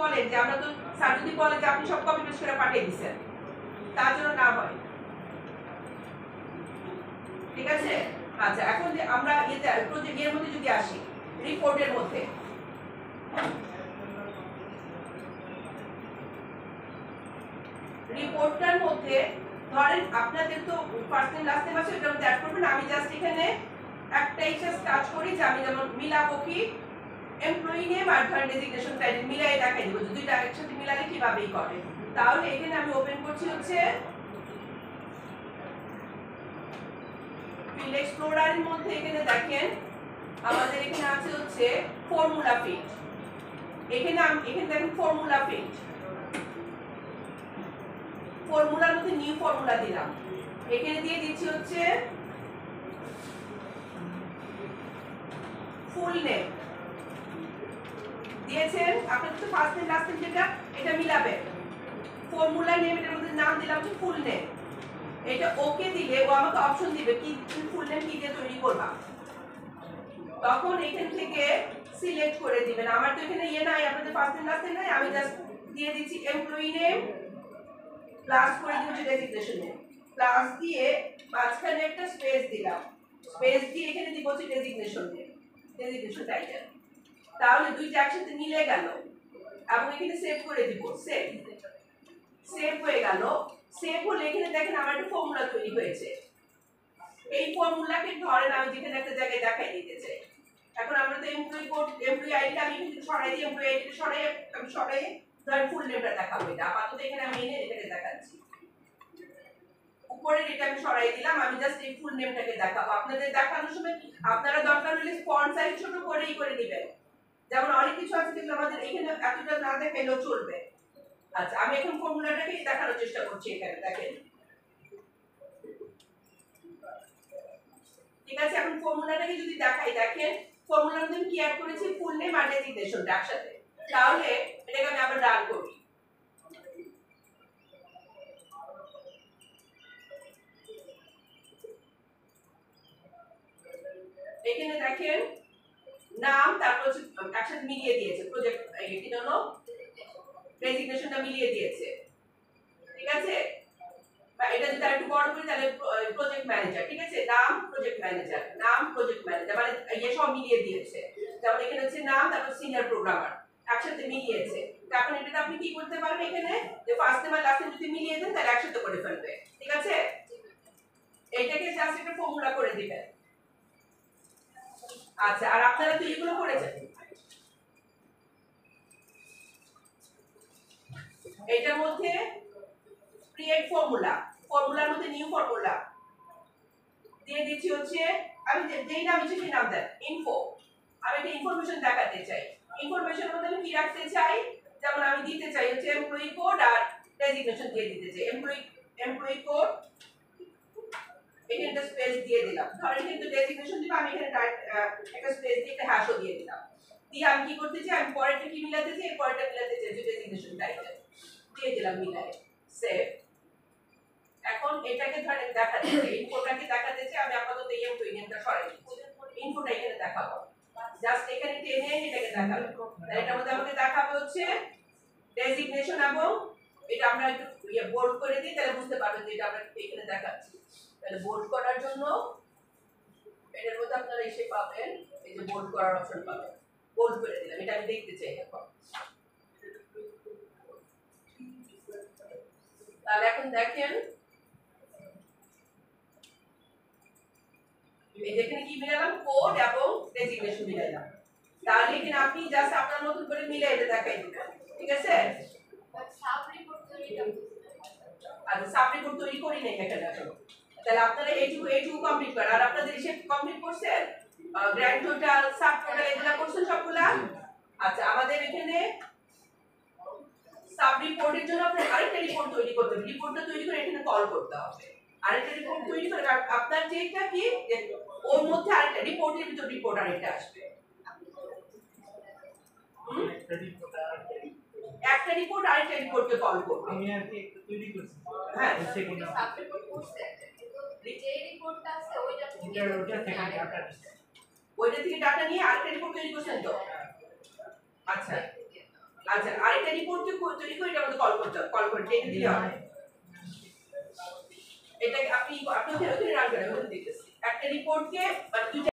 বলেন যে আমরা তো স্যার যদি বলে যে আপনি সব কপি পেস্ট করে পাঠিয়ে দিচ্ছেন, তার জন্য না হয়। ঠিক আছে? আচ্ছা, এখন যে আমরা এতে প্রজেক্ট এর মধ্যে যদি আসি, রিপোর্টের মধ্যে রিপোর্টটার মধ্যে ধরেন আপনাদের তো ফার্স্ট নেম লাস্ট নেম আছে, ওটার মধ্যে অ্যাড করবেন। আমি জাস্ট এখানে একটাই জাস্ট কাজ করি যে আমি যেমন মিলাবো এমপ্লয়ি নেম আর ধরেন ডেজিগনেশন টাইটেল মিলাই দেখাই দেবো, দুইটা একসাথে মিলালে কিভাবেই করে। তাহলে এখানে আমি ওপেন করছি হচ্ছে ফিল্ড এক্সপ্লোরারের মধ্যে। এখানে দেখেন আমাদের এখানে আছে হচ্ছে ফর্মুলা ফিল্ড। এখানে দেখেন ফর্মুলা ফিল্ড, ফর্মুলার মধ্যে নিউ ফর্মুলা দিলাম। এখানে দিয়ে দিচ্ছি হচ্ছে ফুল নেম দিয়েছেন। আপনাদের তো ফার্স্ট নেম লাস্ট নেম যেটা এটা মিলাবে, ফর্মুলা নেম এর মধ্যে নাম দিলাম হচ্ছে ফুল নেম। এটা ওকে দিলে ও আমাকে অপশন দিবে কি ফুল নেম কি দিয়ে তৈরি করবা। তখন এখান থেকে সিলেক্ট করে দিবেন। আমার তো এখানে নাই, আপনাদের ফার্স্ট নেম লাস্ট নেম নাই, আমি জাস্ট দিয়ে দিচ্ছি এমপ্লয়ি নেম প্লাস করে দিচ্ছি ডেজিগনেশন নেম, প্লাস দিয়ে মাঝখানে একটা স্পেস দিলাম, স্পেস দিয়ে এখানে দিব হচ্ছে ডেজিগনেশন নেম, ডেজিগনেশন টাইটেল। তাহলে দুইটা একসাথে মিলে গেল এবং এখানে সেভ করে দিব। সেভ হয়ে গেল। সেভ হলে এখানে দেখেন আমার একটা ফর্মুলা তৈরি হয়েছে। এই ফর্মুলাকে ধরেন আমি যেখানে একটা জায়গায় দেখাই দিতে চাই। এখন আমরা তো এমপ্লয়ি কোড এমপ্লয়ি আইডি আমি কিন্তু সরাই দিই, এমপ্লয়ি আইডি সরাই ধরেন ফুল নেমটা দেখাবো। এটা আপাতত এখানে আমি এখানে দেখাচ্ছি। উপরের এটা আমি সরাই দিলাম, আমি জাস্ট এই ফুল নেমটাকে দেখাবো। আপনাদের দেখানোর সময় আপনারা দরকার হলে ফন্ট সাইজ ছোট করেই করে নেবেন। যেমন অনেক কিছু আছে কিন্তু আমাদের এখানে এতটা না দেখাইলেও চলবে। আচ্ছা, আমি এখন ফর্মুলাটাকে দেখানোর চেষ্টা করছি। এখানে দেখেন, ঠিক আছে? এখন ফর্মুলাটাকে যদি দেখাই, দেখেন ফর্মুলার মধ্যে কি অ্যাড করেছি, ফুল নেম আর ডেজিগনেশনটা একসাথে। তাহলে এটাকে আমি আবার রান করি। এখানে দেখেন নাম তারপর হচ্ছে একসাথে মিলিয়ে দিয়েছে, প্রজেক্ট কি হলো ডেজিগনেশনটা মিলিয়ে দিয়েছে। ঠিক আছে? বা এটা যদি একটু বড় করি তাহলে প্রজেক্ট ম্যানেজার, ঠিক আছে? নাম প্রজেক্ট ম্যানেজার, নাম প্রজেক্ট ম্যানেজার, মানে সব মিলিয়ে দিয়েছে। যেমন এখানে হচ্ছে নাম তারপর সিনিয়র প্রোগ্রামার একসাথে মিলিয়েছে। এখন এটা আপনি কি করতে পারবেন, এখানে যে ফার্স্ট নেম আর লাস্ট নেম যদি মিলিয়ে দেন তাহলে একসাথে করে ফেলবে। ঠিক আছে? এইটাকে জাস্ট একটা ফর্মুলা করে দিবেন। আচ্ছা, আর আপনারা তো এগুলো করেছেন। এটার মধ্যে ক্রিয়েট ফর্মুলা, ফর্মুলার মধ্যে নিউ ফর্মুলা দিয়ে দিচ্ছি হচ্ছে আমি যেই নাম ইচ্ছে সেই নাম দেন ইনফো। আমি একটা ইনফরমেশন দেখাতে চাই। ইনফরমেশনের মধ্যে আমি কি রাখতে চাই, যেমন আমি দিতে চাই হচ্ছে এমপ্লয়ি কোড আর ডেজিগনেশন দিয়ে দিতে চাই। এমপ্লয়ি কোড এখানে একটা স্পেস দিয়ে দিলাম। ধরেন কিন্তু ডেজিগনেশন দিব, আমি এখানে একটা স্পেস দিয়ে একটা হ্যাশও দিয়ে দিলাম। দিয়ে আমি কি করতে চাই, আমি পরেরটা কি মিলাতে চাই, পরেরটা মিলাতে চাই, ডেজিগনেশন টাইটেল দিয়ে দিলাম মিলাই, সেভ। এখন এটাকে ধরেন দেখাতে চাই, ইনফোটাকে দেখাতে চাই, আমি আপাতত এই এমপ্লয়ি নেমটা সরাই দিচ্ছি, ইনফোটা এখানে দেখাবো, জাস্ট এখানে টেনে এটাকে দেখাবো। তাহলে এটার মধ্যে আমাকে দেখাবে হচ্ছে ডেজিগনেশন এবং এটা আমরা একটু বোল্ড করে দিই, তাহলে বুঝতে পারবেন যে এটা আমরা এখানে দেখাচ্ছি। তাহলে বোল্ড করার জন্য এটার মধ্যে আপনারা এসে পাবেন এই যে বোল্ড করার অপশন পাবেন, বোল্ড করে দিলাম। এটা আমি দেখতে চাই এখন। তাহলে এখন দেখেন এই যেখানে কি মিলালাম, কোড এবং ডেজিগনেশন মিলালাম। তাহলে এখানে আপনি জাস্ট আপনার মতন করে মিলে এটা দেখাই দিবেন। ঠিক আছে? সাব রিপোর্ট তৈরি করি নাই এখানে এখন। তাহলে আপনারা এইটুকু কমপ্লিট করেন। আর আপনাদের এসে কমপ্লিট করছেন গ্র্যান্ড টোটাল, সাব টোটাল এগুলা করছেন সবগুলা? আচ্ছা, আমাদের এখানে সাব রিপোর্টের জন্য আপনার আরেকটা রিপোর্ট তৈরি করতে হবে। রিপোর্টটা তৈরি করে এখানে কল করতে হবে। আরেকটা রিপোর্ট তৈরি করে আপনার যেটা কি ওর মধ্যে আরেকটা রিপোর্টের ভিতর রিপোর্ট আরেকটা আসবে। একটা রিপোর্ট আরেকটা রিপোর্টকে কল করবে। আমি আর কি একটু তৈরি করছি। হ্যাঁ, সেকেন্ড সাব রিপোর্ট করতে যে রিপোর্টটা আছে ওইটা থেকে ডাটা নিয়ে আরেকটা রিপোর্ট তৈরি করছেন তো? আচ্ছা, আচ্ছা আরেকটা রিপোর্টকে তৈরি করে এটা আমাদের কল করতে এটা দিলে হবে এটা আপনি ওখানে রান করেন আমি দেখতেছি একটা রিপোর্টকে মানে